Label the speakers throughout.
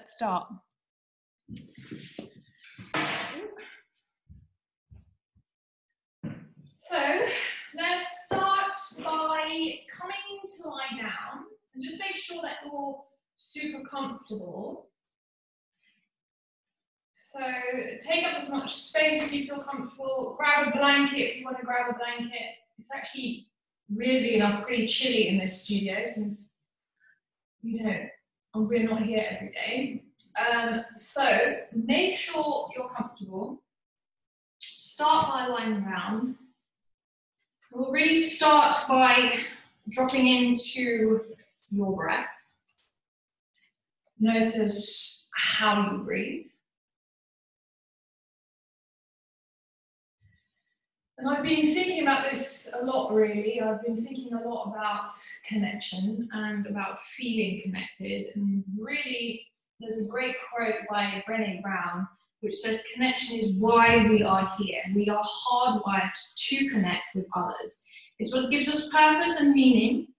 Speaker 1: let's start. So let's start by coming to lie down and just make sure that you're super comfortable. So take up as much space as you feel comfortable. Grab a blanket if you want to grab a blanket. It's actually weirdly enough pretty chilly in this studio since we're not here every day. So make sure you're comfortable. Start by lying down. We'll really start by dropping into your breath. Notice how you breathe. And I've been thinking about this a lot, really. I've been thinking a lot about connection and about feeling connected. And really, there's a great quote by Brené Brown, which says, connection is why we are here. We are hardwired to connect with others. It's what gives us purpose and meaning.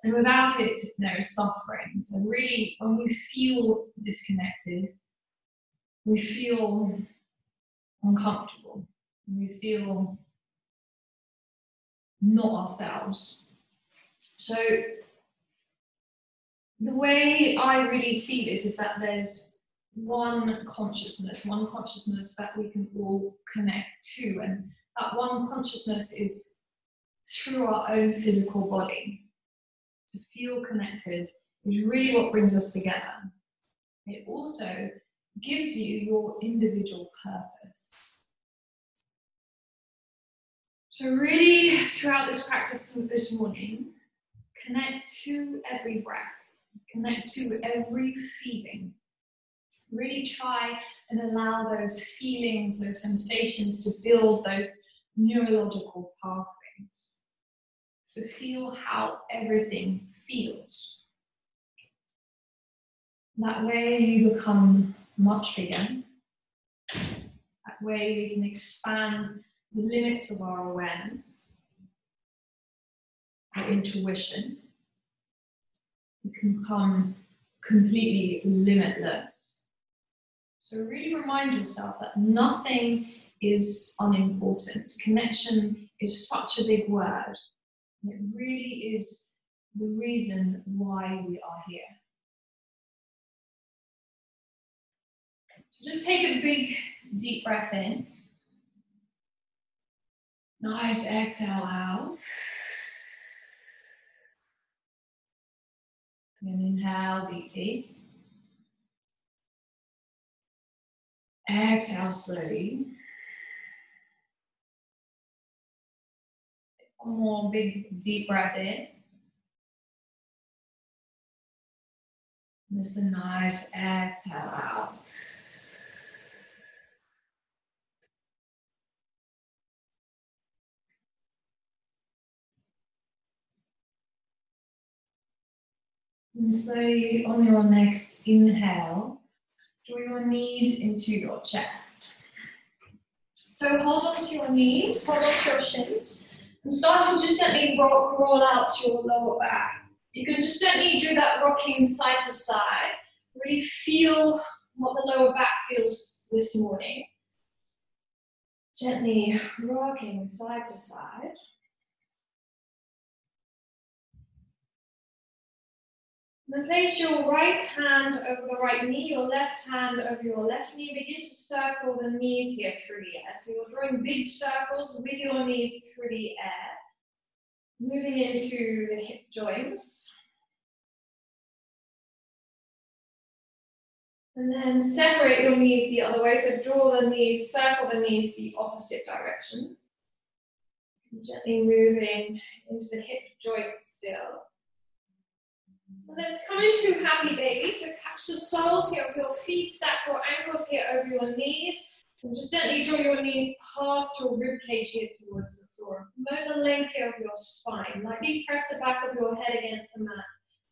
Speaker 1: And without it, there is suffering. So really, when we feel disconnected, we feel uncomfortable. We feel not ourselves. So the way I really see this is that there's one consciousness that we can all connect to, and that one consciousness is through our own physical body. To feel connected is really what brings us together. It also gives you your individual purpose. So really, throughout this practice this morning, connect to every breath, connect to every feeling. Really try and allow those feelings, those sensations to build those neurological pathways. So feel how everything feels. That way you become much bigger. That way we can expand the limits of our awareness, our intuition. We can become completely limitless. So really remind yourself that nothing is unimportant. Connection is such a big word. And it really is the reason why we are here. So just take a big, deep breath in. Nice exhale out. And inhale deeply. Exhale slowly. One more big deep breath in. Just a nice exhale out. And slowly on your next inhale, draw your knees into your chest. So hold on to your knees, hold on to your shins, and start to just gently roll out your lower back. You can just gently do that rocking side to side. Really feel what the lower back feels this morning. Gently rocking side to side. Then place your right hand over the right knee, your left hand over your left knee. Begin to circle the knees here through the air. So you're drawing big circles with your knees through the air. Moving into the hip joints. And then separate your knees the other way. So draw the knees, circle the knees the opposite direction. Gently moving into the hip joint still. And let's come into happy baby. So catch the soles here of your feet, stack your ankles here over your knees. And just gently draw your knees past your rib cage here towards the floor. Know the length here of your spine. Lightly press the back of your head against the mat.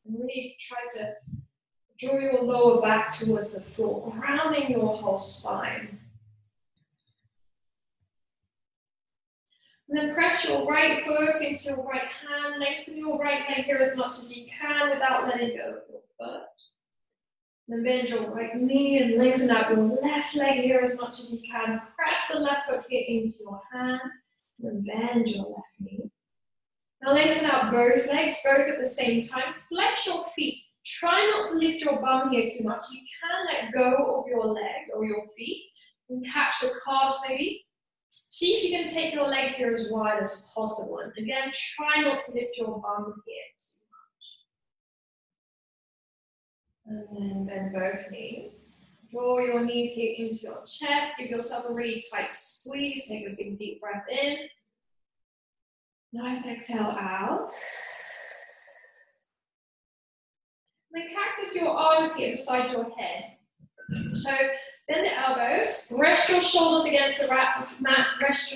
Speaker 1: And really try to draw your lower back towards the floor, grounding your whole spine. And then press your right foot into your right hand. Lengthen your right leg here as much as you can without letting go of your foot. Then bend your right knee and lengthen out your left leg here as much as you can. Press the left foot here into your hand. And then bend your left knee. Now lengthen out both legs, both at the same time. Flex your feet. Try not to lift your bum here too much. You can let go of your leg or your feet and catch the calves maybe. See if you can take your legs here as wide as possible. And again, try not to lift your bum here too much. And then bend both knees. Draw your knees here into your chest. Give yourself a really tight squeeze. Take a big deep breath in. Nice exhale out. Then cactus your arms here beside your head. So bend the elbows, rest your shoulders against the mat, rest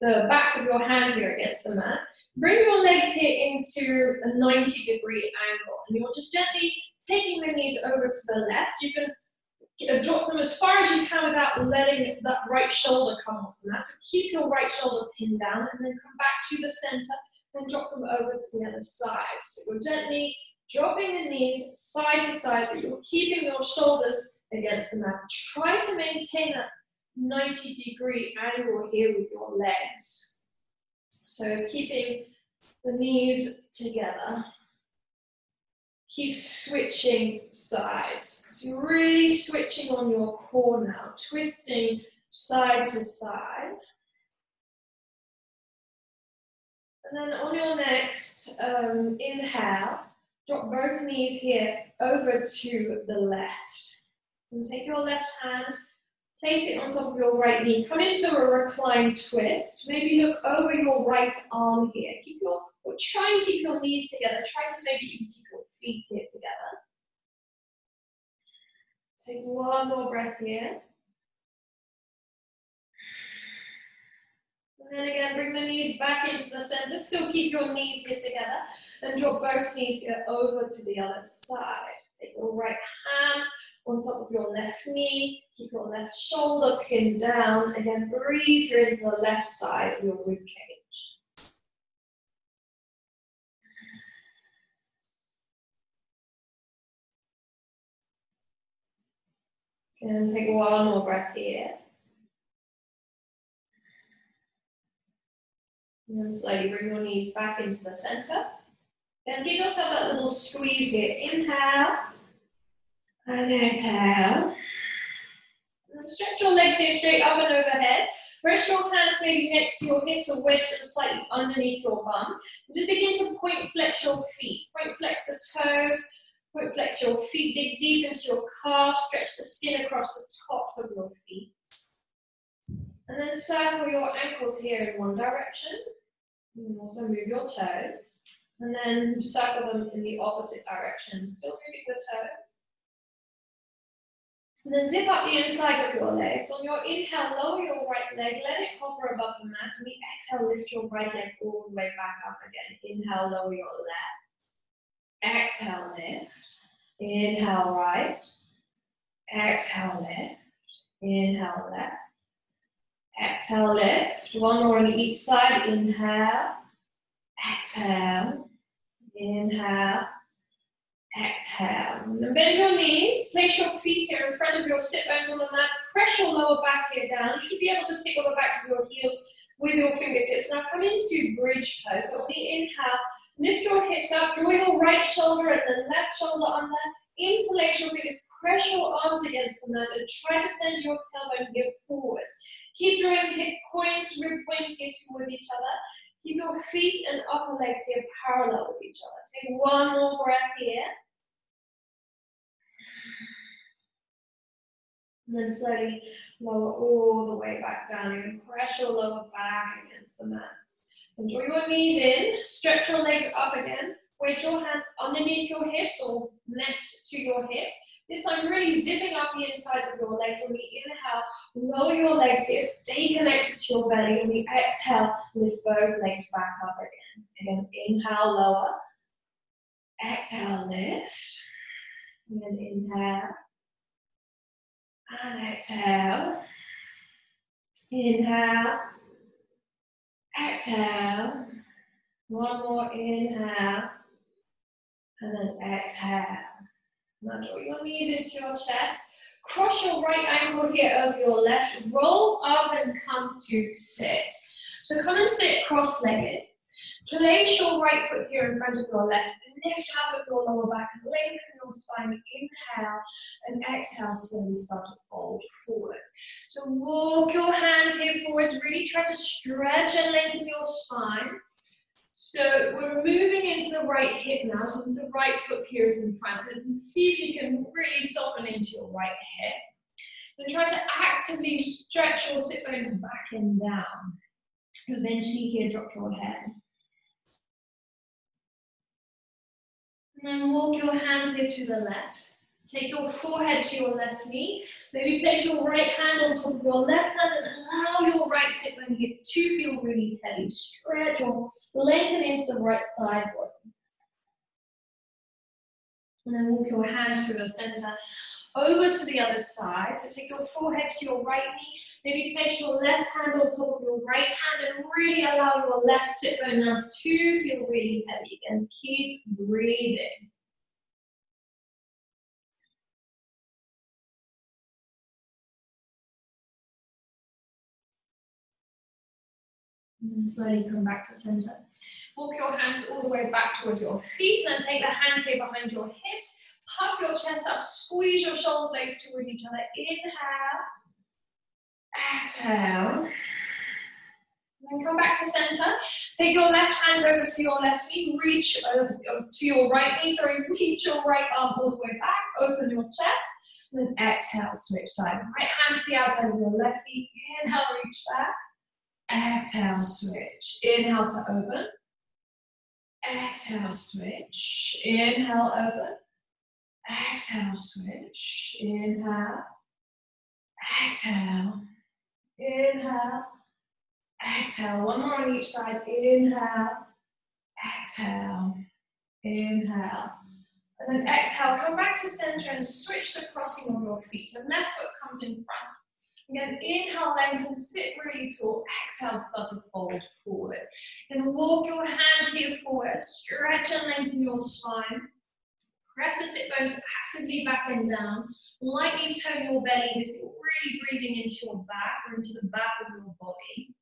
Speaker 1: the backs of your hands here against the mat. Bring your legs here into a 90-degree angle. And you're just gently taking the knees over to the left. You can drop them as far as you can without letting that right shoulder come off the mat. So keep your right shoulder pinned down and then come back to the center and drop them over to the other side. So you're gently dropping the knees side to side, but you're keeping your shoulders against the mat. Try to maintain that 90-degree angle here with your legs. So keeping the knees together. Keep switching sides. So you're really switching on your core now, twisting side to side. And then on your next inhale, drop both knees here over to the left. And take your left hand, place it on top of your right knee. Come into a reclined twist. Maybe look over your right arm here. Try and keep your knees together. Try to maybe even keep your feet here together. Take one more breath here. And then again, bring the knees back into the center. Still keep your knees here together. And drop both knees here over to the other side. Take your right hand on top of your left knee. Keep your left shoulder pinned down. Again, breathe here into the left side of your rib cage. And take one more breath here. And then slowly bring your knees back into the center. Then give yourself that little squeeze here. Inhale. And exhale. And stretch your legs here straight up and overhead. Rest your hands maybe next to your hips or wedge them slightly underneath your bum. And just begin to point flex your feet. Point flex the toes. Point flex your feet. Dig deep into your calves. Stretch the skin across the tops of your feet. And then circle your ankles here in one direction. You can also move your toes. And then circle them in the opposite direction. Still moving the toes. And then zip up the insides of your legs. On your inhale, lower your right leg. Let it hover above the mat. And the exhale, lift your right leg all the way back up again. Inhale, lower your left. Exhale, lift. Inhale, right. Exhale, lift. Inhale, left. Exhale, lift. One more on each side. Inhale. Exhale. Inhale. Exhale. And then bend your knees. Place your feet here in front of your sit bones on the mat. Press your lower back here down. You should be able to tickle the backs of your heels with your fingertips. Now come into bridge pose. So on the inhale, lift your hips up. Draw your right shoulder and the left shoulder under. Interlace your fingers. Press your arms against the mat and try to send your tailbone here forwards. Keep drawing hip points, rib points here towards each other. Keep your feet and upper legs here parallel with each other. Take one more breath here. And then slowly lower all the way back down. You can press your lower back against the mat. And draw your knees in. Stretch your legs up again. Wedge your hands underneath your hips or next to your hips. This time really zipping up the insides of your legs. On the inhale, lower your legs here. Stay connected to your belly. On the exhale, lift both legs back up again. Again, inhale, lower. Exhale, lift. And then inhale. And exhale. Inhale. Exhale. One more inhale. And then exhale. Now draw your knees into your chest. Cross your right ankle here over your left. Roll up and come to sit. So come and sit cross-legged. Place your right foot here in front of your left. Lift out of your lower back and lengthen your spine. Inhale and exhale, slowly start to fold forward. So walk your hands here forwards. Really try to stretch and lengthen your spine. So we're moving into the right hip now, so the right foot here is in front. And see if you can really soften into your right hip. And try to actively stretch your sit bones back and down. Eventually here, drop your head. And then walk your hands here to the left. Take your forehead to your left knee. Maybe place your right hand on top of your left hand and allow your right sit bone here to feel really heavy. Stretch or lengthen into the right side body. And then walk your hands through the center over to the other side. So take your forehead to your right knee. Maybe place your left hand on top of your right hand and really allow your left sit bone now to feel really heavy. And keep breathing. And slowly come back to center. Walk your hands all the way back towards your feet and take the hands here behind your hips. Puff your chest up, squeeze your shoulder blades towards each other. Inhale, exhale. And then come back to center. Take your left hand over to your left knee. Reach to your right knee. Reach your right arm all the way back. Open your chest. And then exhale, switch side. Right hand to the outside of your left knee. Inhale, reach back. Exhale, switch. Inhale to open. Exhale, switch. Inhale, open. Exhale, switch. Inhale. Exhale. Inhale. Exhale. One more on each side. Inhale. Exhale. Inhale. And then exhale. Come back to center and switch the crossing of your feet. So left foot comes in front. Again, inhale, lengthen, sit really tall. Exhale, start to fold forward. Then walk your hands here forward. Stretch and lengthen your spine. Press the sit bones actively back and down. Lightly tone your belly as you're really breathing into your back or into the back of your body.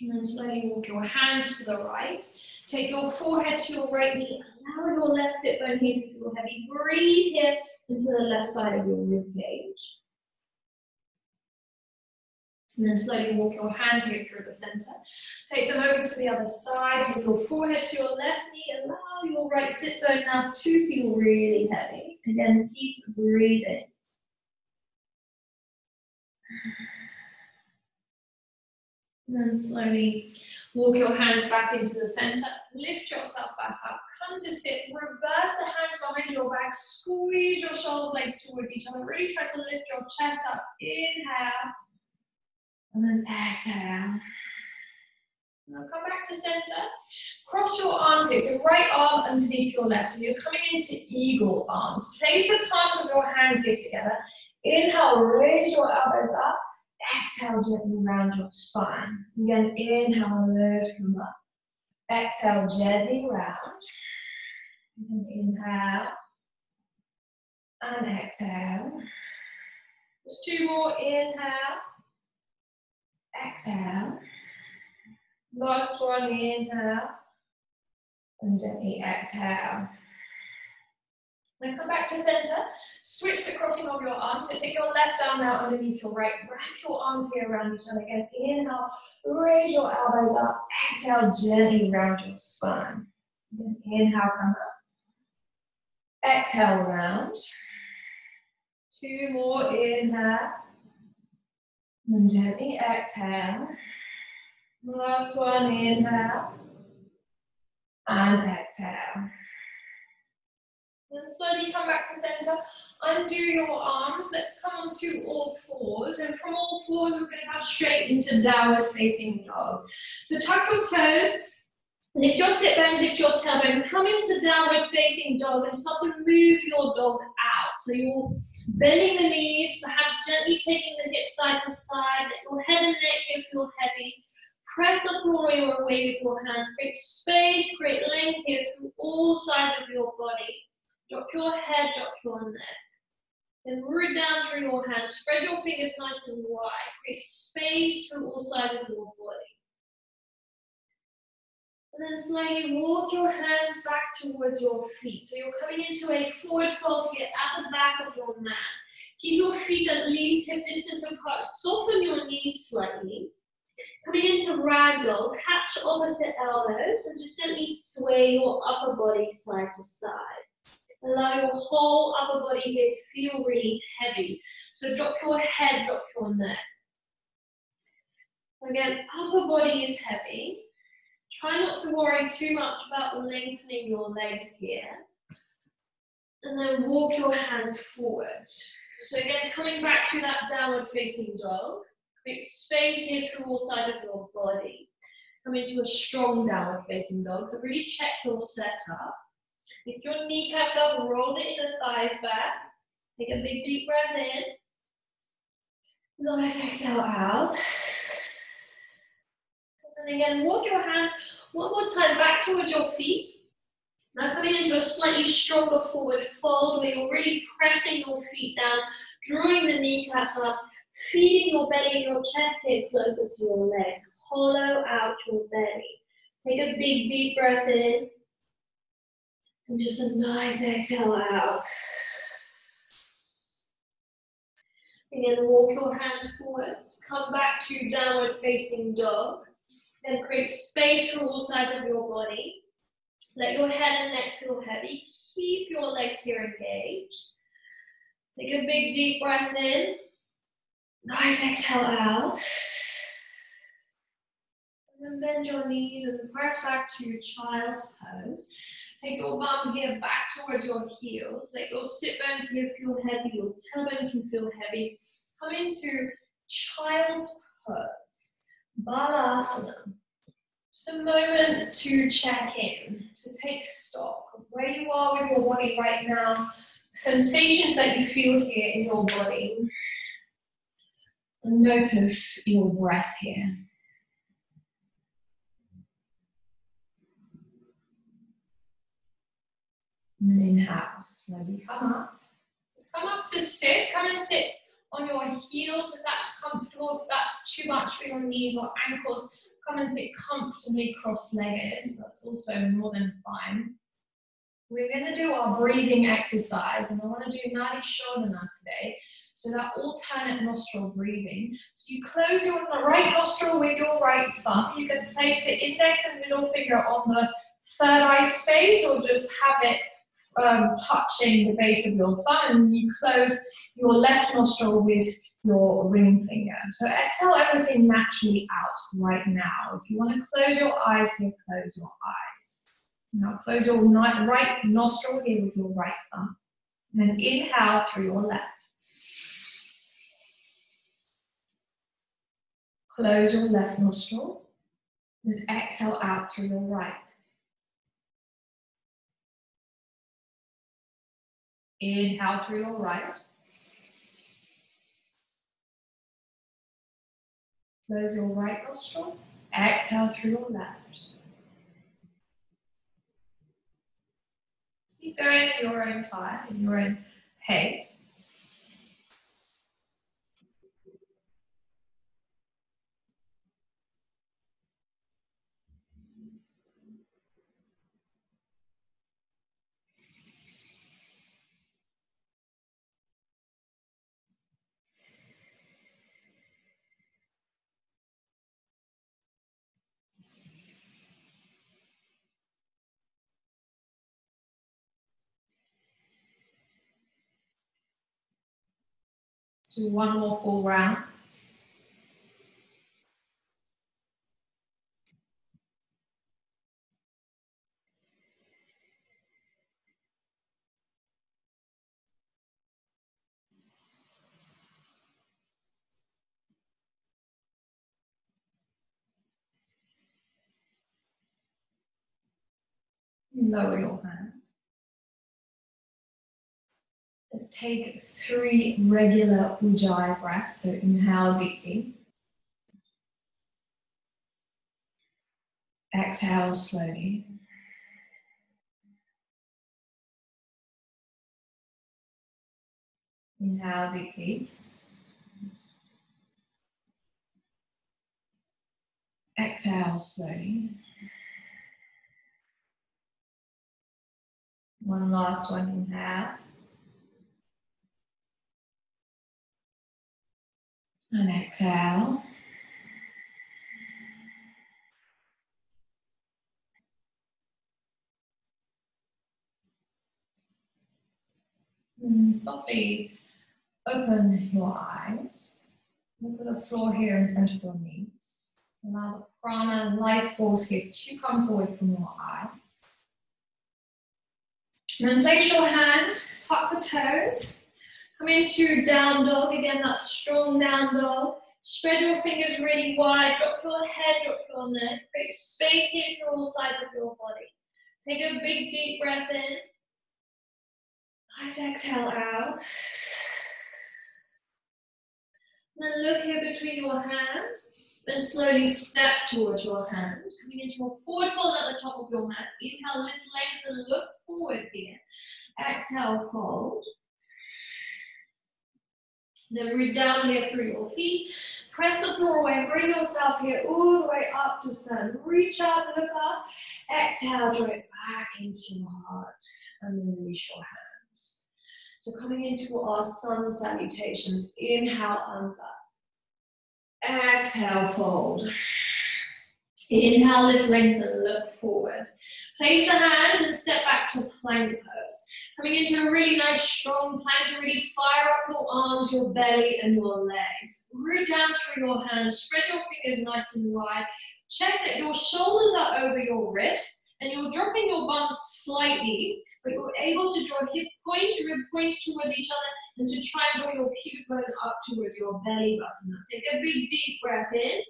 Speaker 1: And then slowly walk your hands to the right. Take your forehead to your right knee. Allow your left hip bone here to feel heavy. Breathe here into the left side of your rib cage. And then slowly walk your hands here through the center. Take them over to the other side. Take your forehead to your left knee. Allow your right sit bone now to feel really heavy. Again, keep breathing. And then slowly walk your hands back into the center. Lift yourself back up. Come to sit. Reverse the hands behind your back. Squeeze your shoulder blades towards each other. Really try to lift your chest up. Inhale. And then exhale. Now come back to center. Cross your arms here. So right arm underneath your left. So you're coming into eagle arms. Place the palms of your hands here together. Inhale, raise your elbows up. Exhale, gently round your spine. Again, inhale, lift them up. Exhale, gently round. And inhale. And exhale. Just two more. Inhale. Exhale. Last one, inhale. And gently exhale. Now come back to center. Switch the crossing of your arms. So take your left arm now underneath your right. Wrap your arms here around each other again. Inhale, raise your elbows up. Exhale, gently round your spine. Then inhale, come up. Exhale, round. Two more, inhale. And gently exhale. Last one, inhale. And exhale. And slowly come back to center. Undo your arms. Let's come onto all fours. And from all fours, we're going to come straight into downward facing dog. So tuck your toes. Lift your sit bones, lift your tailbone. Come into downward facing dog and start to move your dog out. So you're bending the knees, perhaps gently taking the hips side to side. Let your head and neck here feel heavy. press the floor or away with your hands. Create space, create length here through all sides of your body. Drop your head, drop your neck. Then root down through your hands. Spread your fingers nice and wide. Create space through all sides of your body. And then slowly walk your hands back towards your feet. So you're coming into a forward fold here at the back of your mat. Keep your feet at least hip distance apart. Soften your knees slightly. Coming into ragdoll, catch opposite elbows and just gently sway your upper body side to side. Allow your whole upper body here to feel really heavy. So drop your head, drop your neck. Again, upper body is heavy. Try not to worry too much about lengthening your legs here. And then walk your hands forwards. So again, coming back to that downward facing dog. Create space here through all sides of your body. Come into a strong downward facing dog. So really check your setup. Lift your kneecaps up, roll the inner thighs back. Take a big deep breath in. Nice exhale out. And again, walk your hands one more time back towards your feet. Now coming into a slightly stronger forward fold where you're really pressing your feet down, drawing the kneecaps up, feeding your belly and your chest here closer to your legs. Hollow out your belly. Take a big deep breath in. And just a nice exhale out. Again, walk your hands forwards. Come back to downward facing dog. Then create space through all sides of your body. Let your head and neck feel heavy. Keep your legs here engaged. Take a big deep breath in. Nice exhale out. And then bend your knees and press back to child's pose. Take your bum here back towards your heels. Let your sit bones here feel heavy. Your tailbone can feel heavy. Come into child's pose. Balasana. Just a moment to check in, to take stock of where you are with your body right now, sensations that you feel here in your body. And notice your breath here. And inhale, slowly come up. Just come up to sit. Come and sit on your heels if that's comfortable. If that's too much for your knees or ankles, come and sit comfortably cross-legged. That's also more than fine. We're going to do our breathing exercise, and I want to do Nadi Shodhana today. So that alternate nostril breathing. So you close your right nostril with your right thumb. You can place the index and middle finger on the third eye space, or just have it touching the base of your thumb, and you close your left nostril with your ring finger. So exhale everything naturally out right now. If you want to close your eyes here, close your eyes. Now close your right nostril here with your right thumb. And then inhale through your left. Close your left nostril. And exhale out through your right. Inhale through your right. Close your right nostril. Exhale through your left. Keep going at your own time, in your own pace. Do one more full round. Lower your hand. Let's take 3 regular Ujjayi breaths. So inhale deeply. Exhale slowly. Inhale deeply. Exhale slowly. One last one, inhale. And exhale. And softly open your eyes. Look at the floor here in front of your knees. Allow the prana and life force here to come forward from your eyes. And then place your hands, tuck the toes. Come into down dog. Again, that strong down dog. Spread your fingers really wide. Drop your head, drop your neck. Create space here through all sides of your body. Take a big deep breath in. Nice exhale out. And then look here between your hands. Then slowly step towards your hands. Coming into a forward fold at the top of your mat. Inhale, lift, lengthen, look forward here. Exhale, fold. Then root down here through your feet. Press the floor away. Bring yourself here all the way up to stand. Reach up, look up. Exhale, draw it back into your heart. And then release your hands. So coming into our sun salutations. Inhale, arms up. Exhale, fold. Inhale, lift, lengthen, look forward. Place the hands and step back to plank pose. Coming into a really nice strong plank to really fire up your arms, your belly and your legs. Root down through your hands, spread your fingers nice and wide. Check that your shoulders are over your wrists and you're dropping your bums slightly, but you're able to draw hip points, rib points towards each other and to try and draw your pubic bone up towards your belly button. Now take a big deep breath in.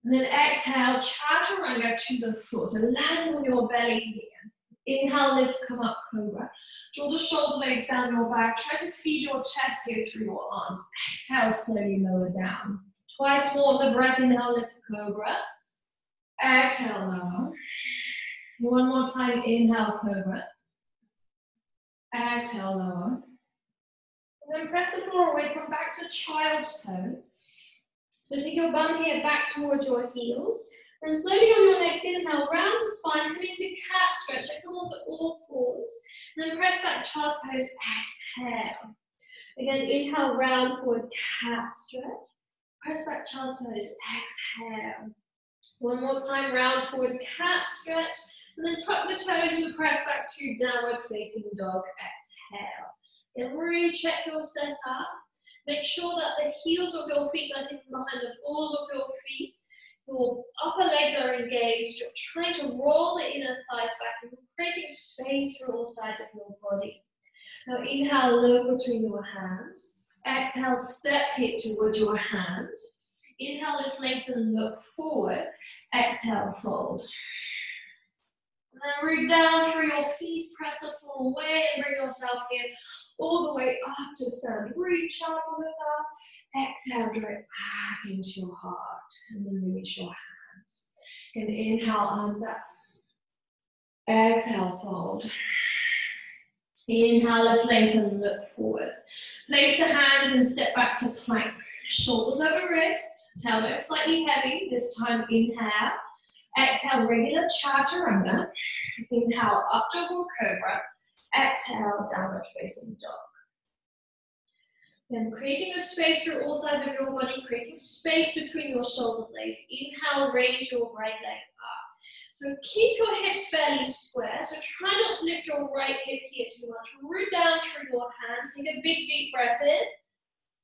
Speaker 1: And then exhale, chaturanga to the floor. So land on your belly here. Inhale, lift, come up, cobra. Draw the shoulder blades down your back. Try to feed your chest here through your arms. Exhale, slowly lower down. Twice more on the breath. Inhale, lift, cobra. Exhale, lower. One more time, inhale, cobra. Exhale, lower. And then press the floor away, come back to child's pose. So take your bum here back towards your heels. And slowly on your next inhale, round the spine, come into cat stretch. Come onto all fours. And then press back, child's pose, exhale. Again, inhale, round forward, cat stretch. Press back, child's pose, exhale. One more time, round forward, cat stretch. And then tuck the toes and press back to downward facing dog, exhale. And really check your setup. Make sure that the heels of your feet are hidden behind the balls of your feet. Your upper legs are engaged. You're trying to roll the inner thighs back and you're creating space through all sides of your body. Now inhale, low between your hands. Exhale, step here towards your hands. Inhale, lift, lengthen, look forward. Exhale, fold. And then root down through your feet, press the floor away and bring yourself here all the way up to stand. Reach up, look up. Exhale, draw it back into your heart. And then release your hands. And inhale, arms up. Exhale, fold. Inhale, lift, lengthen, look forward. Place the hands and step back to plank. Shoulders over wrist, tailbone slightly heavy. This time, inhale. Exhale, regular chaturanga. Inhale, up dog or cobra. Exhale, downward facing dog. Then creating a space through all sides of your body, creating space between your shoulder blades. Inhale, raise your right leg up. So keep your hips fairly square. So try not to lift your right hip here too much. Root down through your hands. Take a big deep breath in.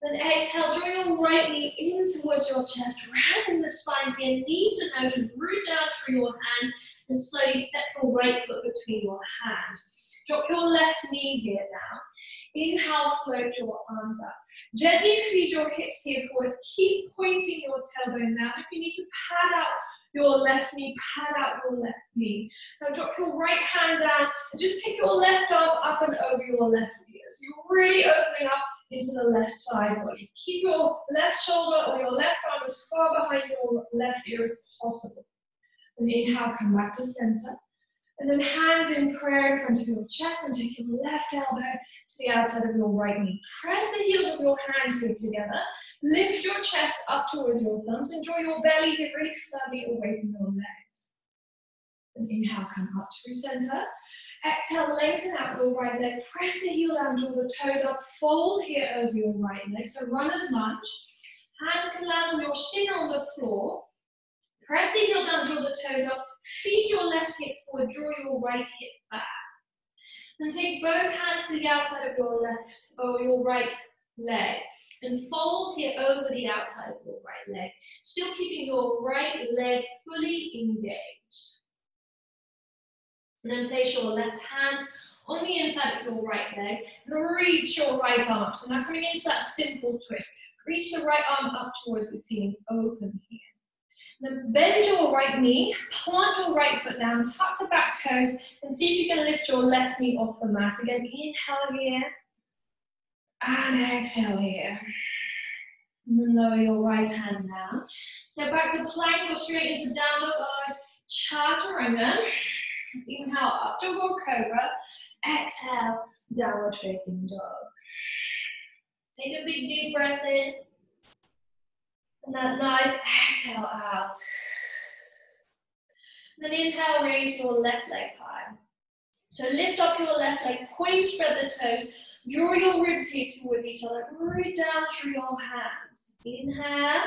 Speaker 1: Then exhale, draw your right knee in towards your chest, rounding the spine here, knee to nose, root down through your hands, and slowly step your right foot between your hands. Drop your left knee here down. Inhale, float your arms up. Gently feed your hips here forward. Keep pointing your tailbone down. If you need to pad out your left knee, pad out your left knee. Now drop your right hand down and just take your left arm up and over your left ear. So you're really opening up into the left side body. Keep your left shoulder or your left arm as far behind your left ear as possible. And inhale, come back to center. And then hands in prayer in front of your chest and take your left elbow to the outside of your right knee. Press the heels of your hands here together. Lift your chest up towards your thumbs and draw your belly here really firmly away from your legs. And inhale, come up through center. Exhale, lengthen out your right leg. Press the heel down, draw the toes up. Fold here over your right leg. So runner's lunge. Hands can land on your shin or on the floor. Press the heel down, draw the toes up. Feed your left hip forward, draw your right hip back. Then take both hands to the outside of your left or your right leg and fold here over the outside of your right leg, still keeping your right leg fully engaged. And then place your left hand on the inside of your right leg and reach your right arm up. So now coming into that simple twist, reach the right arm up towards the ceiling, open here. Then bend your right knee, plant your right foot down, tuck the back toes, and see if you can lift your left knee off the mat. Again, inhale here, and exhale here. And then lower your right hand down. Step back to plank or straight into down dog, otherwise chaturanga. Inhale, up dog or cobra. Exhale, downward facing dog. Take a big deep breath in. And that nice exhale out. Then inhale, raise your left leg high. So lift up your left leg, point, spread the toes, draw your ribs here towards each other, root down through your hands. Inhale,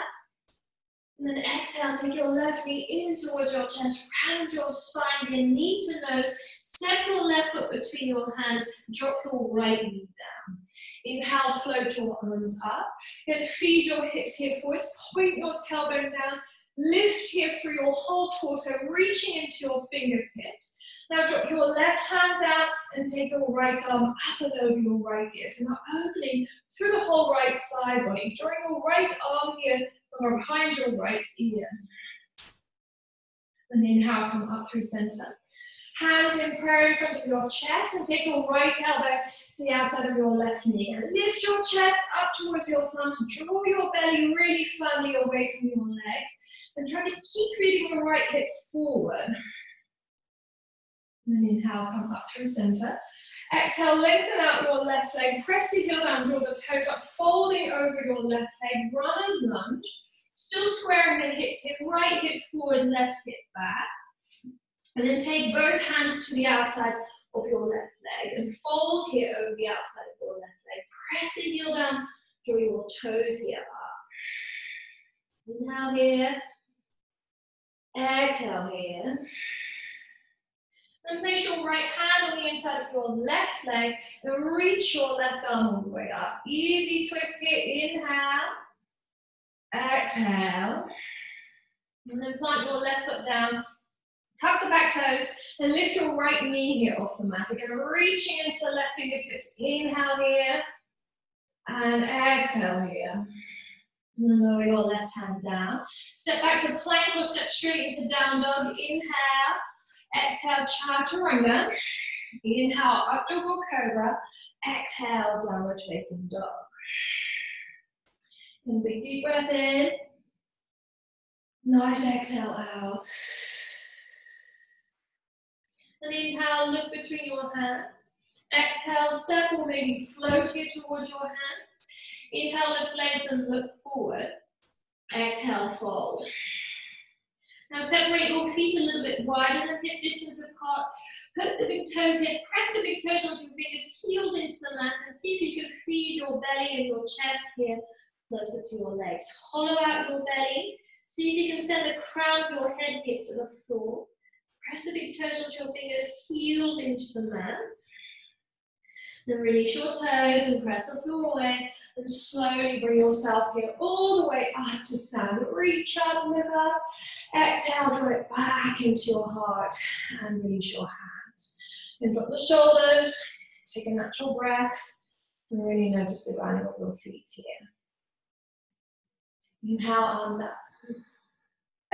Speaker 1: and then exhale, take your left knee in towards your chest, round your spine, begin knee to nose, step your left foot between your hands, drop your right knee down. Inhale, float your arms up. Then feed your hips here forwards, point your tailbone down, lift here through your whole torso, reaching into your fingertips. Now drop your left hand down and take your right arm up and over your right ear. So now opening through the whole right side body, drawing your right arm here from behind your right ear. And inhale, come up through center. Hands in prayer in front of your chest and take your right elbow to the outside of your left knee. And lift your chest up towards your thumbs. Draw your belly really firmly away from your legs. And try to keep feeding your right hip forward. And then inhale, come up through center. Exhale, lengthen out your left leg. Press the heel down, draw the toes up, folding over your left leg. Runner's lunge. Still squaring the hips here. Right hip forward, left hip back. And then take both hands to the outside of your left leg and fold here over the outside of your left leg. Press the heel down, draw your toes here up. Inhale here. Exhale here. Then place your right hand on the inside of your left leg and reach your left arm all the way up. Easy twist here. Inhale. Exhale. And then plant your left foot down. Tuck the back toes and lift your right knee here off the mat. Again, reaching into the left fingertips. Inhale here and exhale here. And then lower your left hand down. Step back to plank or step straight into down dog. Inhale, exhale, chaturanga. Inhale, up dog or cobra. Exhale, downward facing dog. And big deep breath in. Nice exhale out. And inhale, look between your hands. Exhale, step or maybe float here towards your hands. Inhale, lift, lengthen, look forward. Exhale, fold. Now separate your feet a little bit wider than hip distance apart. Put the big toes in, press the big toes onto your fingers, heels into the mat, and see if you can feed your belly and your chest here closer to your legs. Hollow out your belly. See if you can send the crown of your head here to the floor. Press the big toes onto your fingers, heels into the mat. Then release your toes and press the floor away. And slowly bring yourself here all the way up to stand. Reach up, look up. Exhale, draw it back into your heart and release your hands. Then drop the shoulders, take a natural breath, and really notice the grounding of your feet here. Inhale, arms up.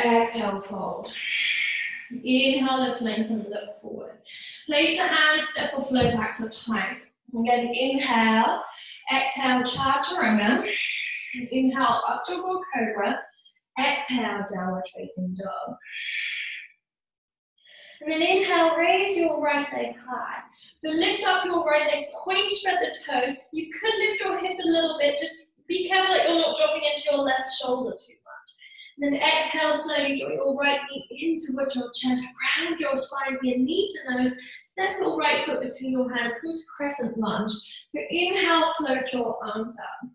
Speaker 1: Exhale, fold. Inhale, lift, lengthen, look forward. Place the hands, step or flow back to plank. Again, inhale, exhale, chaturanga. Inhale, up dog or cobra. Exhale, downward facing dog. And then inhale, raise your right leg high. So lift up your right leg, point, spread the toes. You could lift your hip a little bit, just be careful that you're not dropping into your left shoulder too much. And then exhale, slowly draw your right knee in towards your chest, round your spine here, knee to nose, step your right foot between your hands, come to crescent lunge. So inhale, float your arms up.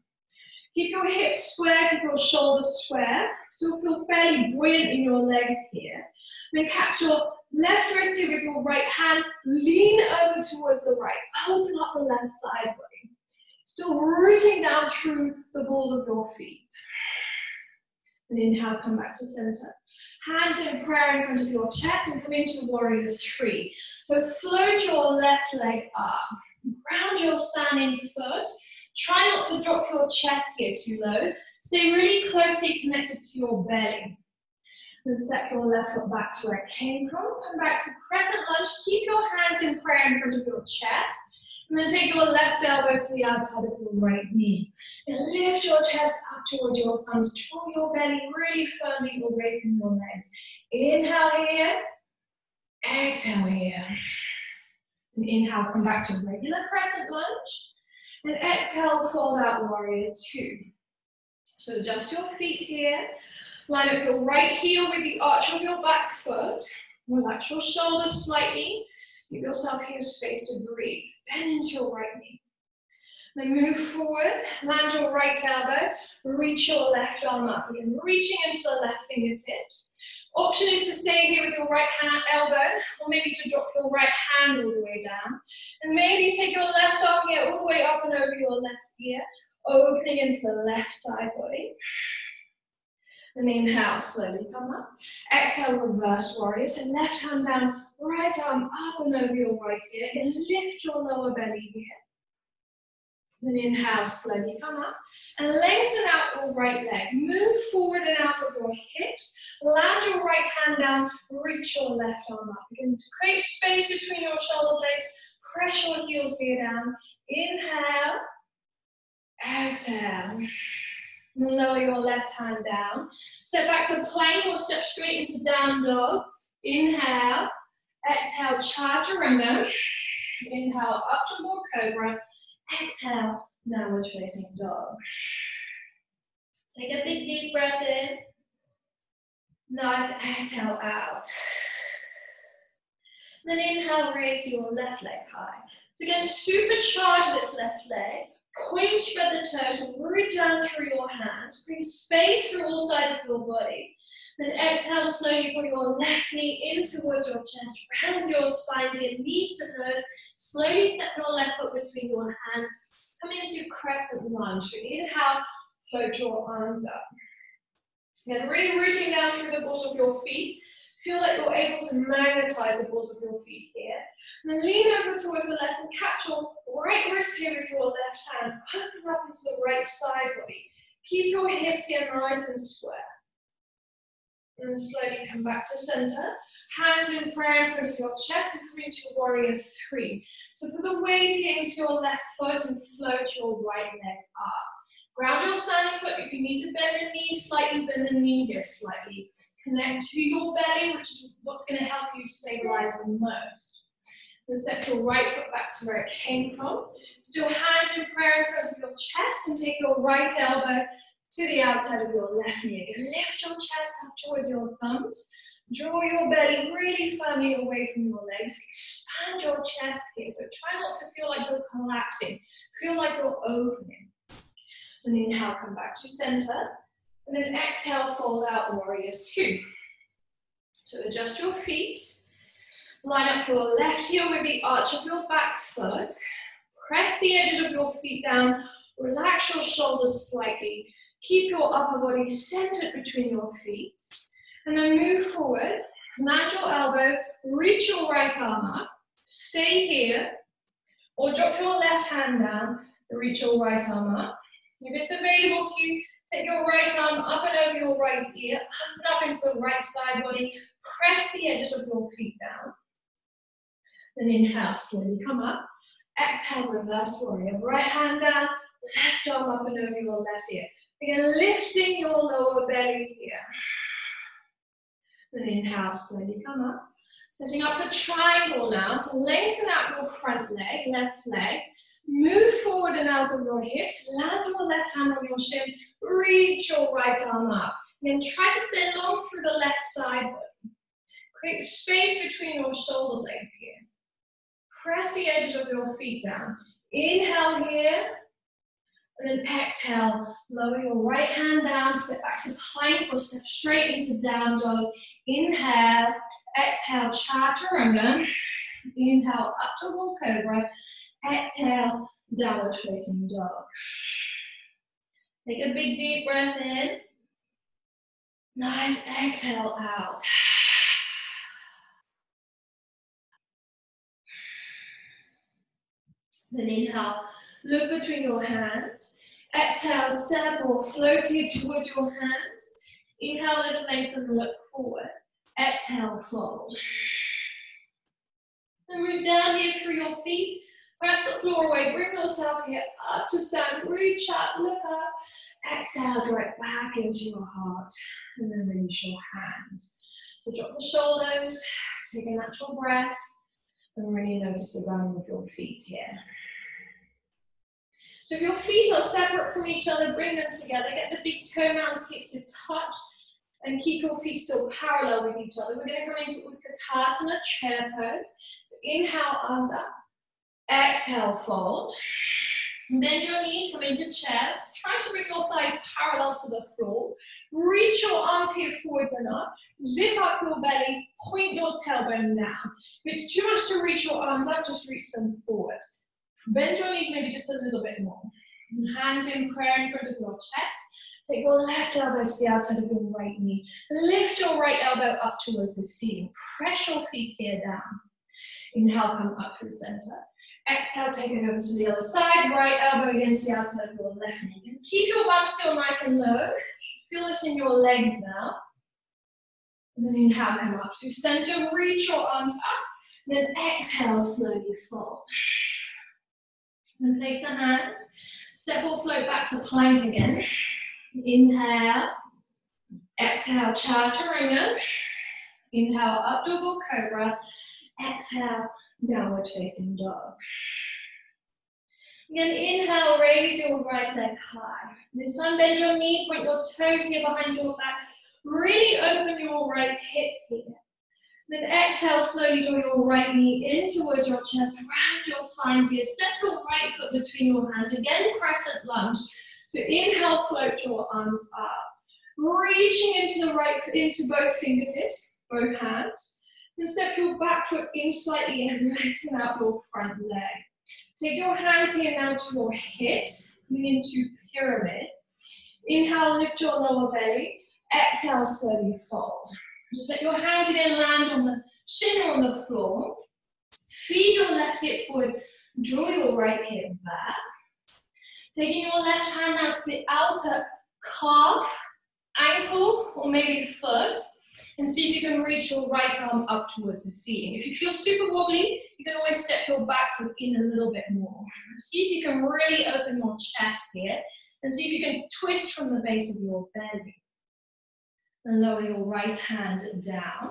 Speaker 1: Keep your hips square, keep your shoulders square. Still feel fairly buoyant in your legs here. Then catch your left wrist here with your right hand, lean over towards the right, open up the left side body. Still rooting down through the balls of your feet. And inhale, come back to center. Hands in prayer in front of your chest and come into warrior three. So float your left leg up, ground your standing foot. Try not to drop your chest here too low. Stay really closely connected to your belly. Then step your left foot back to where it came from. Come back to crescent lunge. Keep your hands in prayer in front of your chest. And then take your left elbow to the outside of your right knee. And lift your chest up towards your thumbs. Draw your belly really firmly away from your legs. Inhale here. Exhale here. And inhale, come back to regular crescent lunge. And exhale, fold out warrior two. So adjust your feet here. Line up your right heel with the arch of your back foot. Relax your shoulders slightly. Give yourself here space to breathe. Bend into your right knee. Then move forward, land your right elbow, reach your left arm up. Again, reaching into the left fingertips. Option is to stay here with your right hand elbow, or maybe to drop your right hand all the way down. And maybe take your left arm here all the way up and over your left ear, opening into the left side body. And inhale, slowly come up. Exhale, reverse warrior. So left hand down, right arm up and over your right ear. And lift your lower belly here. Then inhale, slowly come up. And lengthen out your right leg. Move forward and out of your hips. Land your right hand down, reach your left arm up. Begin to create space between your shoulder blades. Press your heels here down. Inhale. Exhale. And lower your left hand down. Step back to plank or step straight into down dog. Inhale. Exhale, chaturanga. Inhale, up to board cobra. Exhale, downward facing dog. Take a big deep breath in. Nice exhale out. Then inhale, raise your left leg high. So again, supercharge this left leg. Point, spread the toes, root down through your hands. Bring space through all sides of your body. Then exhale, slowly draw your left knee in towards your chest. Round your spine here, knee to nose. Slowly step your left foot between your hands. Come into crescent lunge. So inhale, float your arms up. Again, really rooting down through the balls of your feet. Feel like you're able to magnetize the balls of your feet here. And then lean over towards the left and catch your right wrist here with your left hand. Open up into the right side body. Keep your hips here nice and square. And then slowly come back to center. Hands in prayer in front of your chest and come into warrior three. So put the weight here into your left foot and float your right leg up. Ground your standing foot. If you need to bend the knee slightly, bend the knee here slightly. Connect to your belly, which is what's going to help you stabilize the most. Then step your right foot back to where it came from. Still hands in prayer in front of your chest and take your right elbow to the outside of your left knee. Again, lift your chest up towards your thumbs. Draw your belly really firmly away from your legs. Expand your chest here. So try not to feel like you're collapsing. Feel like you're opening. So then inhale, come back to center. And then exhale, fold out warrior two. So adjust your feet. Line up your left heel with the arch of your back foot. Press the edges of your feet down. Relax your shoulders slightly. Keep your upper body centered between your feet. And then move forward. Land your elbow. Reach your right arm up. Stay here. Or drop your left hand down and reach your right arm up. If it's available to you, take your right arm up and over your right ear, up into the right side body. Press the edges of your feet down. Then inhale, slowly come up. Exhale, reverse warrior. Right hand down, left arm up and over your left ear. Again, lifting your lower belly here. Then inhale, slowly come up. Setting up for triangle now, so lengthen out your front leg, left leg, move forward and out of your hips, land your left hand on your shin, reach your right arm up. Then try to stay long through the left side body. Create space between your shoulder blades here. Press the edges of your feet down. Inhale here, and then exhale. Lower your right hand down, step back to plank or step straight into down dog. Inhale, exhale, chaturanga. Inhale, up to wall cobra. Exhale, downward facing dog. Take a big deep breath in. Nice exhale out. Then inhale, look between your hands. Exhale, step or float here towards your hands. Inhale, lift, lengthen, look forward. Exhale, fold. And move down here through your feet. Press the floor away. Bring yourself here up to stand. Reach up, look up. Exhale, direct back into your heart. And then release your hands. So drop the shoulders. Take a natural breath. And really notice the ground of your feet here. So if your feet are separate from each other, bring them together. Get the big toe mounds hip to touch and keep your feet still parallel with each other. We're going to come into Utkatasana, chair pose. So inhale, arms up. Exhale, fold. Bend your knees, come into chair. Try to bring your thighs parallel to the floor. Reach your arms here forwards and up. Zip up your belly, point your tailbone down. If it's too much to reach your arms up, just reach them forward. Bend your knees maybe just a little bit more. Hands in prayer in front of your chest. Take your left elbow to the outside of your right knee. Lift your right elbow up towards the ceiling. Press your feet here down. Inhale, come up through center. Exhale, take it over to the other side. Right elbow against the outside of your left knee. And keep your bum still nice and low. Feel this in your leg now. And then inhale, come up through center. Reach your arms up. Then exhale, slowly fold. And place the hands. Step or float back to plank again. Inhale. Exhale, chaturanga. Inhale, up dog or cobra. Exhale, downward facing dog. Again, inhale, raise your right leg high. This time, bend your knee, point your toes here behind your back. Really open your right hip here. Then exhale, slowly draw your right knee in towards your chest, round your spine here. Step your right foot between your hands. Again, crescent lunge. So inhale, float your arms up. Reaching into the right, into both fingertips, both hands. Then step your back foot in slightly and lengthen out your front leg. Take your hands here now to your hips, coming into pyramid. Inhale, lift your lower belly. Exhale, slowly fold. Just let your hands again land on the shin or on the floor. Feed your left hip forward. Draw your right hip back. Taking your left hand now to the outer calf, ankle, or maybe foot. And see if you can reach your right arm up towards the ceiling. If you feel super wobbly, you can always step your back foot in a little bit more. See if you can really open your chest here. And see if you can twist from the base of your belly. And lower your right hand down.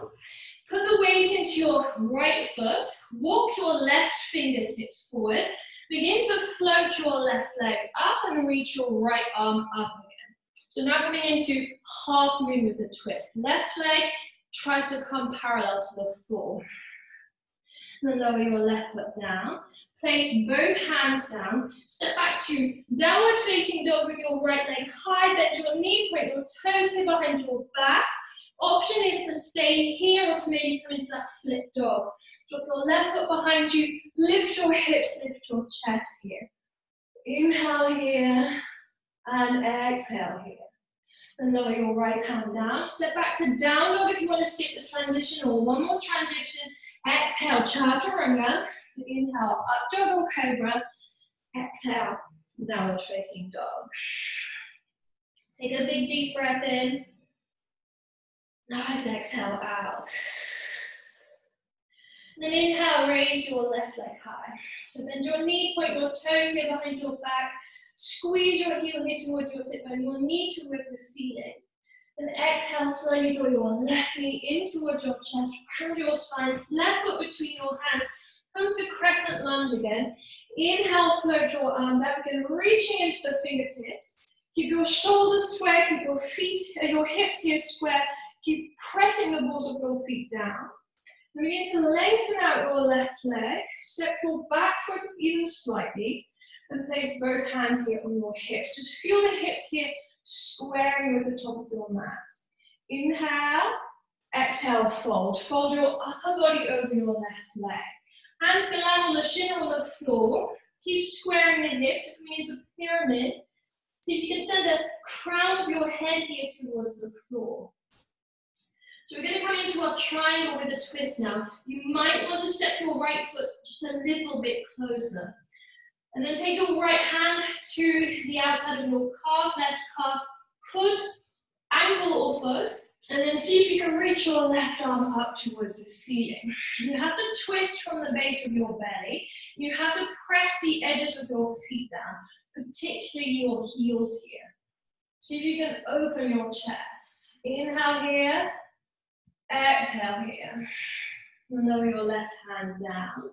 Speaker 1: Put the weight into your right foot. Walk your left fingertips forward. Begin to float your left leg up and reach your right arm up again. So now coming into half moon with the twist. Left leg tries to come parallel to the floor. And then lower your left foot down. Place both hands down. Step back to downward facing dog with your right leg high. Bend your knee, point your toes here behind your back. Option is to stay here or to maybe come into that flip dog. Drop your left foot behind you. Lift your hips, lift your chest here. Inhale here and exhale here. And lower your right hand down. Step back to down dog if you want to skip the transition, or one more transition. Exhale, chaturanga. Inhale, up dog or cobra. Exhale, downward facing dog. Take a big deep breath in. Nice exhale out. Then inhale, raise your left leg high. So bend your knee, point your toes here behind your back. Squeeze your heel here towards your sit bone, your knee towards the ceiling. Then exhale, slowly draw your left knee in towards your chest, round your spine, left foot between your hands. Come to crescent lunge again. Inhale, float your arms out again, reaching into the fingertips. Keep your shoulders square, keep your feet, your hips here square. Keep pressing the balls of your feet down. Begin to lengthen out your left leg. Step your back foot even slightly and place both hands here on your hips. Just feel the hips here squaring with the top of your mat. Inhale, exhale, fold. Fold your upper body over your left leg. Hands can land on the shin or the floor. Keep squaring the hips, coming into pyramid. See if you can send the crown of your head here towards the floor. So we're going to come into our triangle with a twist now. You might want to step your right foot just a little bit closer. And then take your right hand to the outside of your calf, left calf, foot, ankle or foot. And then see if you can reach your left arm up towards the ceiling. You have to twist from the base of your belly. You have to press the edges of your feet down, particularly your heels here. See if you can open your chest. Inhale here. Exhale here. And lower your left hand down.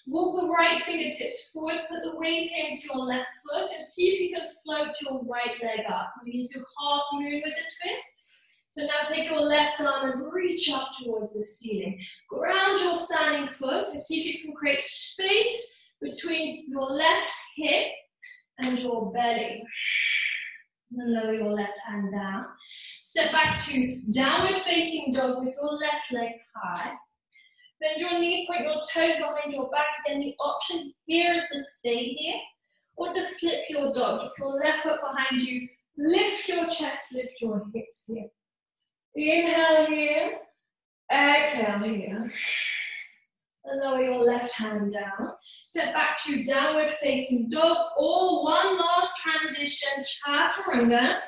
Speaker 1: Walk the right fingertips forward, put the weight into your left foot, and see if you can float your right leg up. Coming into half moon with the twist. So now take your left arm and reach up towards the ceiling. Ground your standing foot and see if you can create space between your left hip and your belly. And lower your left hand down. Step back to downward facing dog with your left leg high. Bend your knee, point your toes behind your back. Again, the option here is to stay here or to flip your dog. Drop your left foot behind you. Lift your chest, lift your hips here. Inhale here. Exhale here. And lower your left hand down. Step back to downward facing dog or one last transition, chaturanga.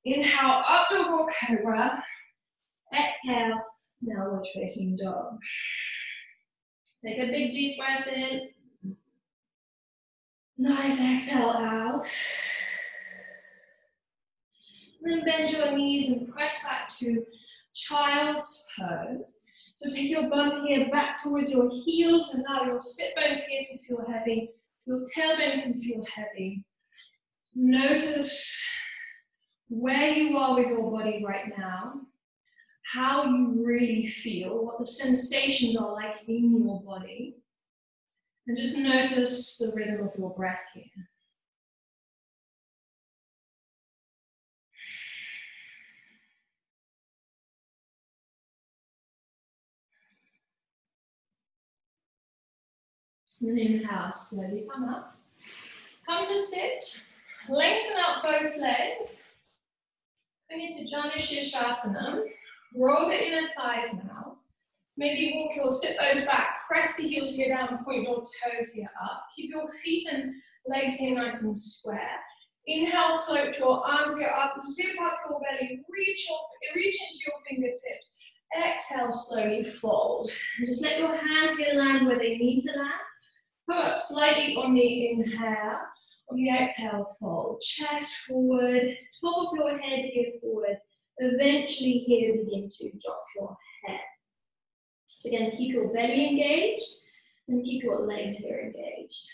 Speaker 1: Inhale, up dog or cobra. Exhale, downward facing dog. Take a big deep breath in. Nice exhale out. Then bend your knees and press back to child's pose. So take your bum here back towards your heels, and now your sit bones here to feel heavy. Your tailbone can feel heavy. Notice where you are with your body right now, how you really feel, what the sensations are like in your body. And just notice the rhythm of your breath here. And inhale, slowly come up. Come to sit. Lengthen out both legs. Bring it to Janu Shirshasana. Roll the inner thighs now. Maybe walk your sit bones back. Press the heels here down. Point your toes here up. Keep your feet and legs here nice and square. Inhale, float your arms here up. Zip up your belly. Reach into your fingertips. Exhale, slowly fold. And just let your hands here land where they need to land. Come up slightly on the inhale. On the exhale, fold. Chest forward. Top of your head here forward. Eventually here begin to drop your head. So again, keep your belly engaged and keep your legs here engaged.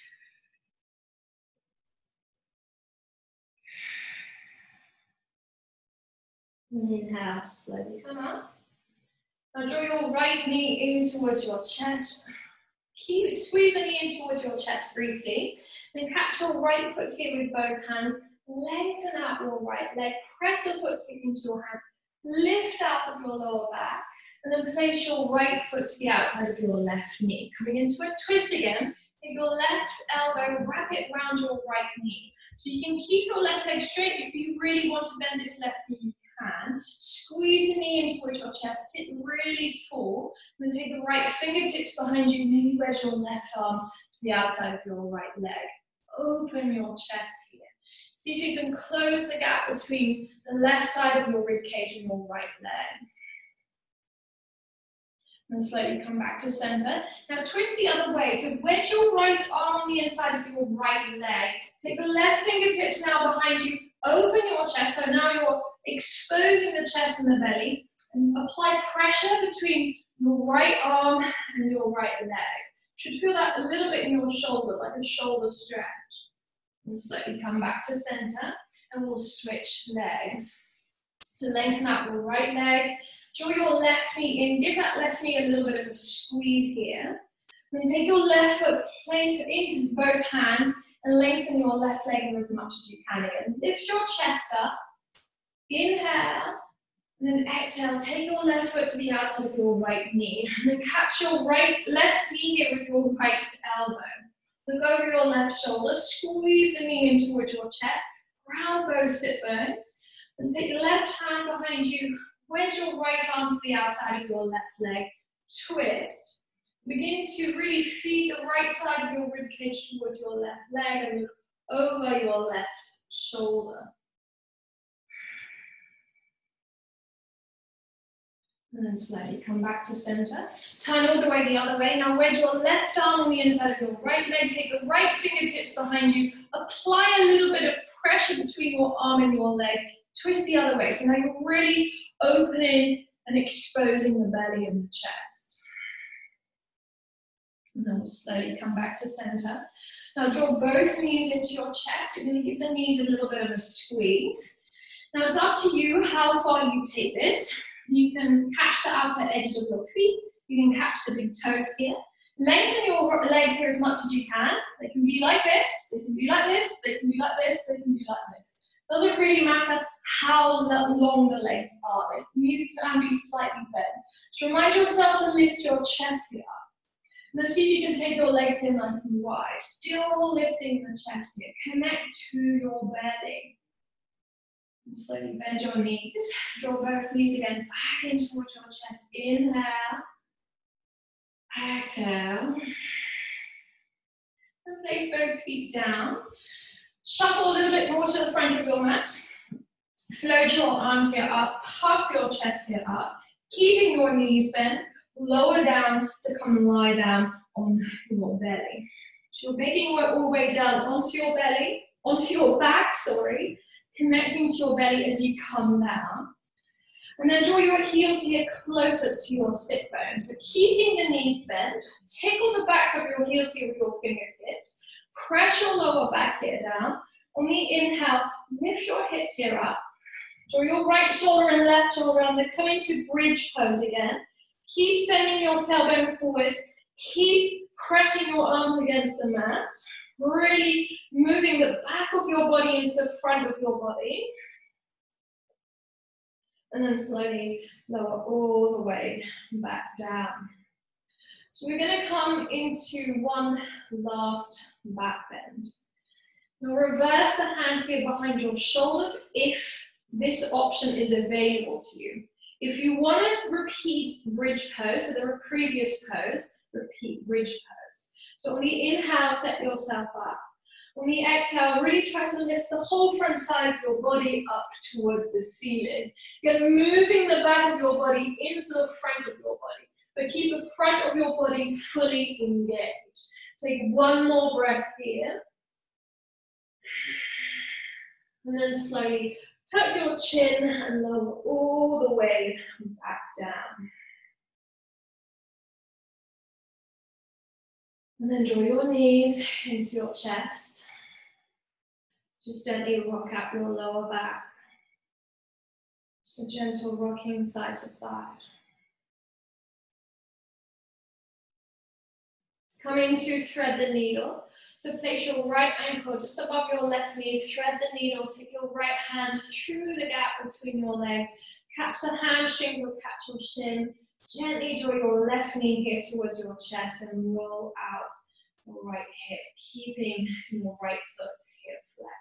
Speaker 1: And inhale, slowly come up. Now draw your right knee in towards your chest. Squeeze the knee in towards your chest briefly. Then catch your right foot here with both hands. Lengthen out your right leg. Press the foot into your hand. Lift out of your lower back. And then place your right foot to the outside of your left knee. Coming into a twist again. Take your left elbow, wrap it around your right knee. So you can keep your left leg straight. If you really want to bend this left knee, you can. Squeeze the knee in towards your chest. Sit really tall. Then take the right fingertips behind you. Maybe raise your left arm to the outside of your right leg. Open your chest here. See if you can close the gap between the left side of your ribcage and your right leg. And slowly come back to center. Now twist the other way. So wedge your right arm on the inside of your right leg. Take the left fingertips now behind you. Open your chest. So now your exposing the chest and the belly, and apply pressure between your right arm and your right leg. Should feel that a little bit in your shoulder, like a shoulder stretch. And slowly come back to center, and we'll switch legs. So lengthen out your right leg, draw your left knee in, give that left knee a little bit of a squeeze here. Then take your left foot, place it into both hands, and lengthen your left leg in as much as you can again. Lift your chest up, inhale, and then exhale, take your left foot to the outside of your right knee, and then catch your left knee here with your right elbow. Look over your left shoulder, squeeze the knee in towards your chest, ground both sit bones, and take your left hand behind you, wedge your right arm to the outside of your left leg, twist. Begin to really feed the right side of your ribcage towards your left leg and look over your left shoulder. And then slowly come back to center. Turn all the way the other way. Now wedge your left arm on the inside of your right leg. Take the right fingertips behind you. Apply a little bit of pressure between your arm and your leg. Twist the other way. So now you're really opening and exposing the belly and the chest. And then we'll slowly come back to center. Now draw both knees into your chest. You're going to give the knees a little bit of a squeeze. Now it's up to you how far you take this. You can catch the outer edges of your feet. You can catch the big toes here. Lengthen your legs here as much as you can. They can be like this, they can be like this, they can be like this, they can be like this. Doesn't really matter how long the legs are. The knees can be slightly bent. So remind yourself to lift your chest here up. Now see if you can take your legs here nice and wide. Still lifting the chest here. Connect to your belly. And slowly bend your knees. Draw both knees again back in towards your chest. Inhale. Exhale. And place both feet down. Shuffle a little bit more to the front of your mat. Float your arms here up. Puff your chest here up. Keeping your knees bent. Lower down to come and lie down on your belly. So you're making your all the way down onto your belly, onto your back, sorry, connecting to your belly as you come down. And then draw your heels here closer to your sit bones. So keeping the knees bent, tickle the backs of your heels here with your fingertips. Press your lower back here down. On the inhale, lift your hips here up. Draw your right shoulder and left shoulder under. Come into bridge pose again. Keep sending your tailbone forwards. Keep pressing your arms against the mat. Really moving the back of your body into the front of your body. And then slowly lower all the way back down. So we're going to come into one last back bend. Now reverse the hands here behind your shoulders if this option is available to you. If you want to repeat bridge pose, so the previous pose, repeat bridge pose. So on the inhale, set yourself up. On the exhale, really try to lift the whole front side of your body up towards the ceiling. You're moving the back of your body into the front of your body, but keep the front of your body fully engaged. Take one more breath here. And then slowly tuck your chin and lower all the way back down. And then draw your knees into your chest. Just gently rock out your lower back. Just a gentle rocking side to side. Coming to thread the needle. So place your right ankle just above your left knee, thread the needle, take your right hand through the gap between your legs, catch the hamstrings or catch your shin, gently draw your left knee here towards your chest and roll out your right hip, keeping your right foot here flexed.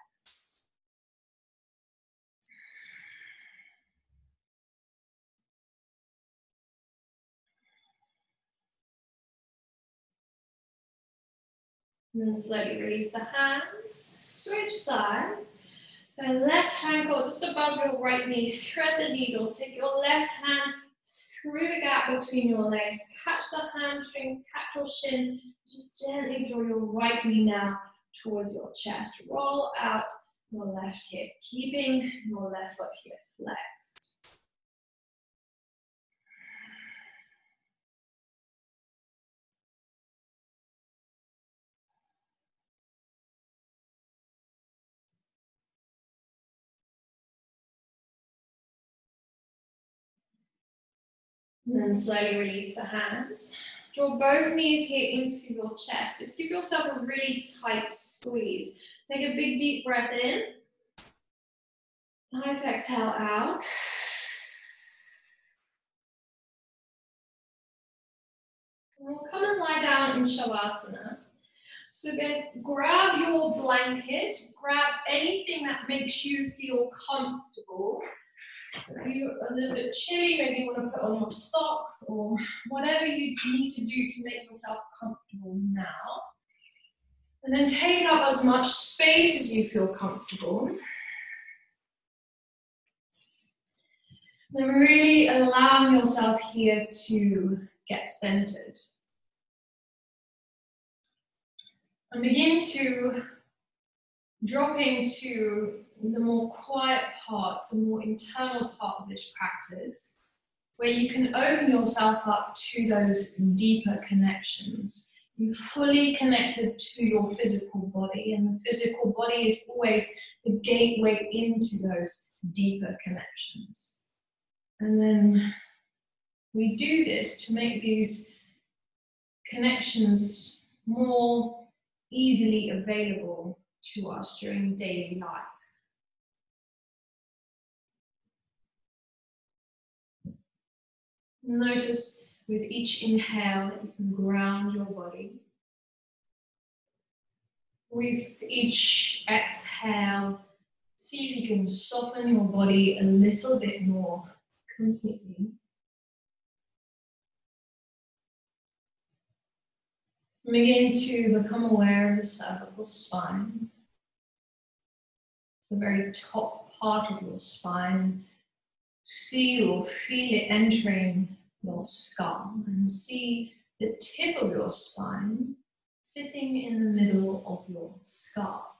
Speaker 1: And then slowly release the hands, switch sides. So left ankle just above your right knee, thread the needle, take your left hand through the gap between your legs, catch the hamstrings, catch your shin, just gently draw your right knee now towards your chest. Roll out your left hip, keeping your left foot here flexed. And then slowly release the hands. Draw both knees here into your chest. Just give yourself a really tight squeeze. Take a big deep breath in. Nice exhale out. And we'll come and lie down in Shavasana. So again, grab your blanket, grab anything that makes you feel comfortable. So if you're a little bit chilly, maybe you want to put on your socks or whatever you need to do to make yourself comfortable now. And then take up as much space as you feel comfortable. Then really allowing yourself here to get centered. And begin to drop into the more quiet parts, the more internal part of this practice, where you can open yourself up to those deeper connections. You're fully connected to your physical body, and the physical body is always the gateway into those deeper connections. And then we do this to make these connections more easily available to us during daily life. Notice with each inhale that you can ground your body. With each exhale, see if you can soften your body a little bit more completely. Begin to become aware of the cervical spine. The very top part of your spine. See or feel it entering your skull, and see the tip of your spine sitting in the middle of your skull.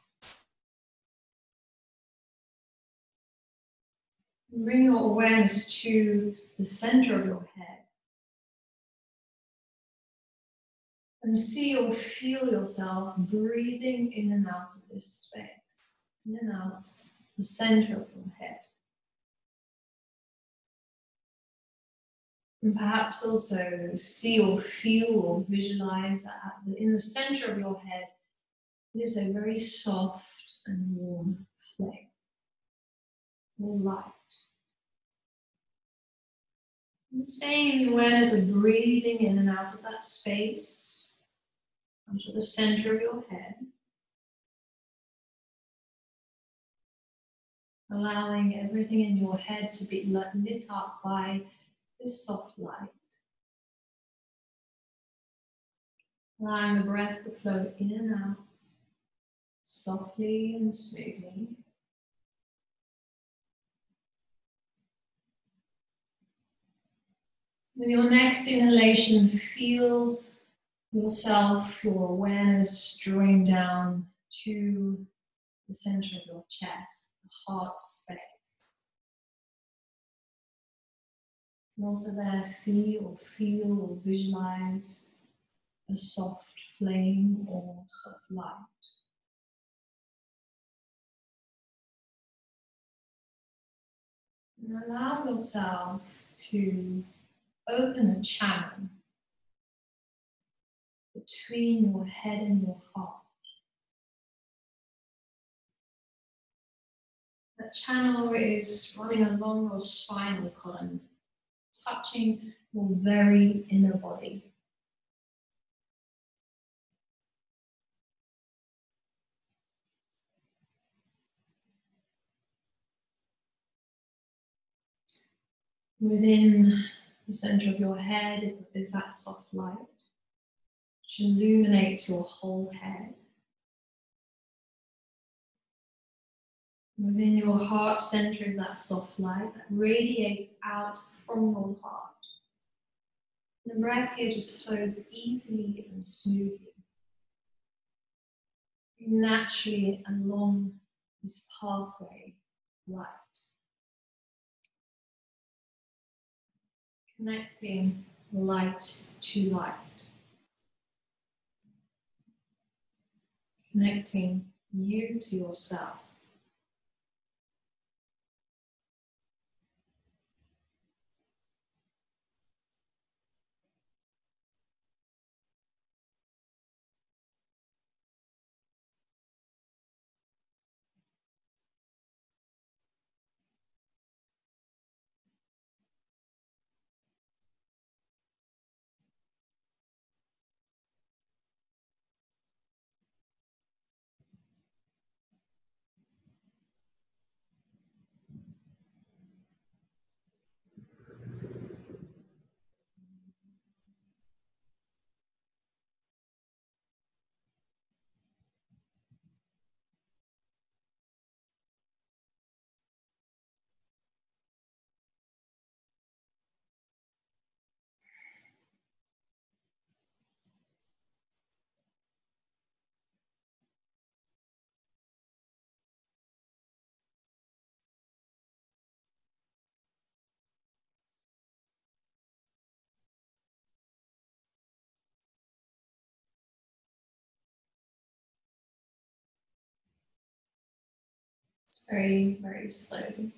Speaker 1: Bring your awareness to the center of your head. And see or feel yourself breathing in and out of this space. In and out the center of your head. And perhaps also see or feel or visualize that in the center of your head is a very soft and warm flame, or light. And staying in the awareness of breathing in and out of that space, onto the center of your head. Allowing everything in your head to be lit up by this soft light. Allowing the breath to flow in and out, softly and smoothly. With your next inhalation, feel yourself, your awareness drawing down to the center of your chest, the heart space. And also there, see or feel or visualize a soft flame or soft light. And allow yourself to open a channel between your head and your heart. That channel is running along your spinal column, touching your very inner body. Within the center of your head is that soft light, which illuminates your whole head. Within your heart center is that soft light that radiates out from your heart. The breath here just flows easily and smoothly, naturally along this pathway light. Connecting light to light. Connecting you to yourself. Very, very slowly.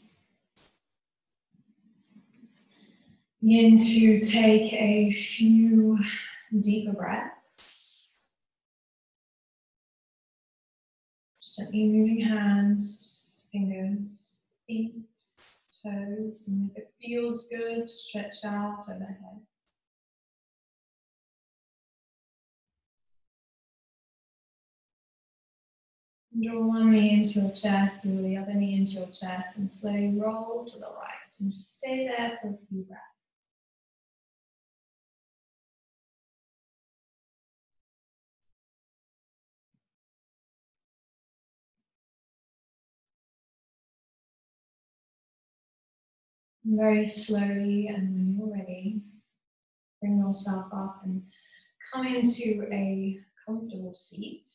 Speaker 1: Begin to take a few deeper breaths. Gently moving hands, fingers, feet, toes, and if it feels good, stretch out overhead. Draw one knee into your chest, draw the other knee into your chest, and slowly roll to the right. And just stay there for a few breaths. And very slowly, and when you're ready, bring yourself up and come into a comfortable seat.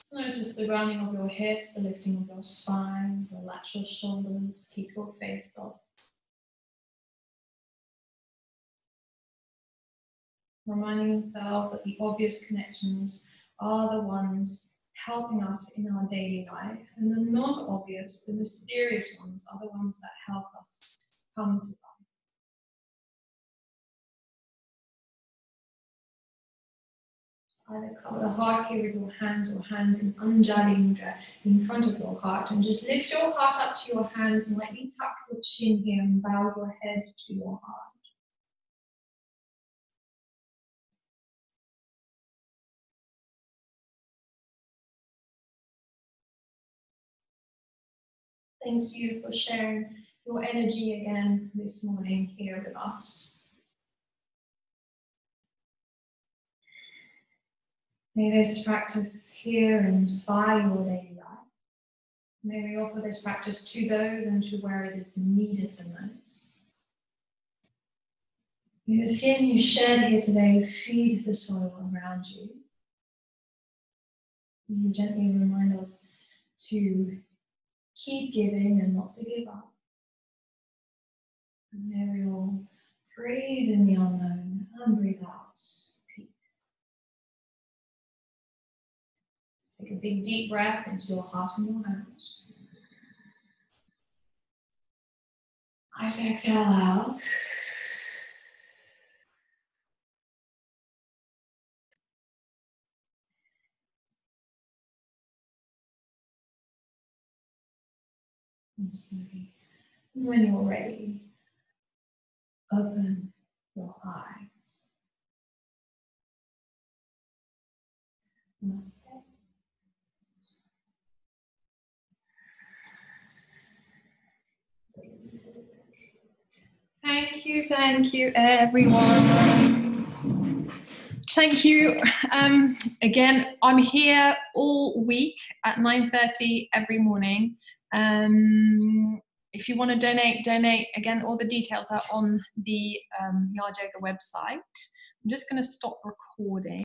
Speaker 1: Just notice the grounding of your hips, the lifting of your spine, relax your shoulders, keep your face soft. Reminding yourself that the obvious connections are the ones helping us in our daily life, and the non-obvious, the mysterious ones, are the ones that help us come to life. Either cover the heart here with your hands or hands in Anjali Mudra in front of your heart, and just lift your heart up to your hands and lightly tuck your chin here and bow your head to your heart. Thank you for sharing your energy again this morning here with us. May this practice here inspire your daily life. May we offer this practice to those and to where it is needed the most. May the skin you shed here today feed the soil around you. And we gently remind us to keep giving and not to give up. And may we all breathe in the unknown and breathe out peace. Take a big deep breath into your heart and your hands. As you exhale out. And slowly, when you're ready, open your eyes. Namaste. Thank you everyone. Thank you. Again, I'm here all week at 9:30 every morning.
Speaker 2: if you want to donate. Again, all the details are on the Yard Yoga website. I'm just going to stop recording.